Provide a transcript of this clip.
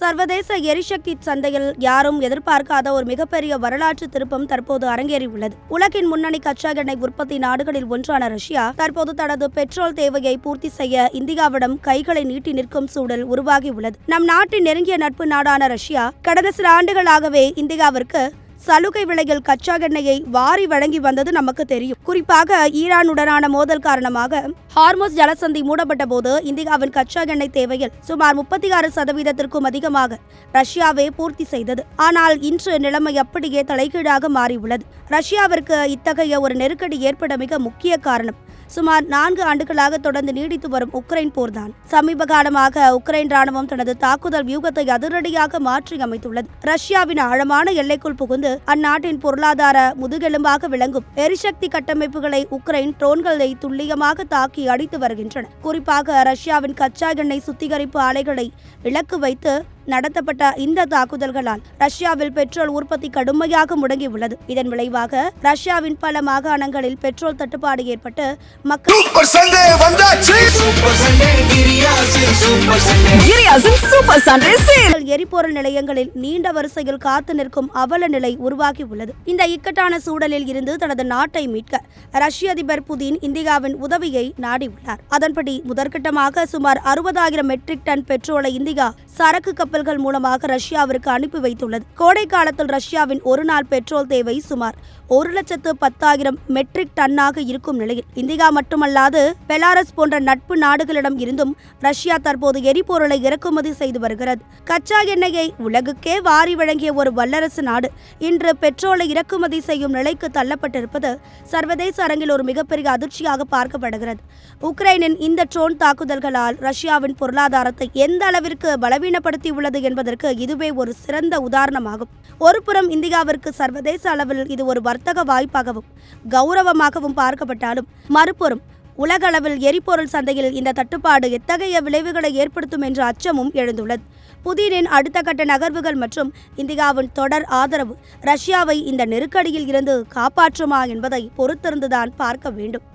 சர்வதேச எரிசக்தி சந்தையில் யாரும் எதிர்பார்க்காத ஒரு மிகப்பெரிய வரலாற்று திருப்பம் தற்போது அரங்கேறியுள்ளது. உலகின் முன்னணி கச்சா எண்ணெய் உற்பத்தி நாடுகளில் ஒன்றான ரஷ்யா தற்போது தனது பெட்ரோல் தேவையை பூர்த்தி செய்ய இந்தியாவிடம் கைகளை நீட்டி நிற்கும் சூழல் உருவாகியுள்ளது. நம் நாட்டின் நெருங்கிய நட்பு நாடான ரஷ்யா கடந்த சில ஆண்டுகளாகவே இந்தியாவிற்கு சலுகை விலையில் கச்சா எண்ணெயை வாரி வழங்கி வந்தது நமக்கு தெரியும். குறிப்பாக ஈரானுடனான மோதல் காரணமாக ஹார்மோஸ் ஜலசந்தி மூடப்பட்ட போது இந்தியாவின் கச்சா எண்ணெய் தேவையில் சுமார் 36% அதிகமாக ரஷ்யாவே பூர்த்தி செய்தது. ஆனால் இன்று நிலைமை அப்படியே தலைகீழாக மாறியுள்ளது. ரஷ்யாவிற்கு இத்தகைய ஒரு நெருக்கடி ஏற்பட மிக முக்கிய காரணம் சுமார் 4 ஆண்டுகளாக தொடர்ந்து நீடித்து வரும் உக்ரைன் போர்தான். சமீப காலமாக உக்ரைன் ராணுவம் தனது தாக்குதல் வியூகத்தை அதிரடியாக மாற்றி அமைத்துள்ளது. ரஷ்யாவின் ஆழமான எல்லைக்குள் புகுந்து அந்நாட்டின் பொருளாதார முதுகெலும்பாக விளங்கும் எரிசக்தி கட்டமைப்புகளை உக்ரைன் ட்ரோன்களை துல்லியமாக தாக்கி அடித்து வருகின்றன. குறிப்பாக ரஷ்யாவின் கச்சா எண்ணெய் சுத்திகரிப்பு ஆலைகளை இலக்கு வைத்து நடத்தப்பட்ட இந்த தாக்குதல்களால் ரஷ்யாவில் பெட்ரோல் உற்பத்தி கடுமையாக முடங்கியுள்ளது. இதன் விளைவாக ரஷ்யாவின் பல மாகாணங்களில் பெட்ரோல் தட்டுப்பாடு ஏற்பட்டு மக்கள் எரிபொருள் நிலையங்களில் நீண்ட வரிசையில் காத்து நிற்கும் அவல நிலை உருவாகியுள்ளது. இந்த இக்கட்டான சூழலில் இருந்து தனது நாட்டை மீட்க ரஷ்ய அதிபர் புதின் இந்தியாவின் உதவியை நாடியுள்ளார். அதன்படி முதற்கட்டமாக சுமார் 60,000 மெட்ரிக் டன் பெட்ரோலை இந்தியா சரக்கு கப்பல்கள் மூலமாக ரஷ்யாவிற்கு அனுப்பி வைத்துள்ளது. கோடை காலத்தில் ரஷ்யாவின் ஒரு நாள் பெட்ரோல் தேவை சுமார் 1,10,000 மெட்ரிக் டன்னாக இருக்கும் நிலையில் இந்தியா மட்டுமல்லாது பெலாரஸ் போன்ற நட்பு நாடுகளிடம் இருந்தும் ரஷ்யா தற்போது எரிபொருளை இறக்குமதி செய்து வருகிறது. கச்சா எண்ணெயை உலகுக்கே வாரி வழங்கிய ஒரு வல்லரசு நாடு இன்று பெட்ரோலை இறக்குமதி செய்யும் நிலைக்கு தள்ளப்பட்டிருப்பது சர்வதேச அரங்கில் ஒரு மிகப்பெரிய அதிர்ச்சியாக பார்க்கப்படுகிறது. உக்ரைனின் இந்த ட்ரோன் தாக்குதல்களால் ரஷ்யாவின் பொருளாதாரத்தை எந்த அளவிற்கு பலவீனப்படுத்தியுள்ளது என்பதற்கு இதுவே ஒரு சிறந்த உதாரணமாகும். ஒருபுறம் இந்தியாவிற்கு சர்வதேச அளவில் இது ஒரு வர்த்தக வாய்ப்பாகவும் கௌரவமாகவும் பார்க்கப்பட்டாலும் மறுபுறம் உலக அளவில் எரிபொருள் சந்தையில் இந்த தட்டுப்பாடு எத்தகைய விளைவுகளை ஏற்படுத்தும் என்ற அச்சமும் எழுந்துள்ளது. புதினின் அடுத்த கட்ட நகர்வுகள் மற்றும் இந்தியாவின் தொடர் ஆதரவு ரஷ்யாவை இந்த நெருக்கடியில் இருந்து காப்பாற்றுமா என்பதை பொறுத்திருந்துதான் பார்க்க வேண்டும்.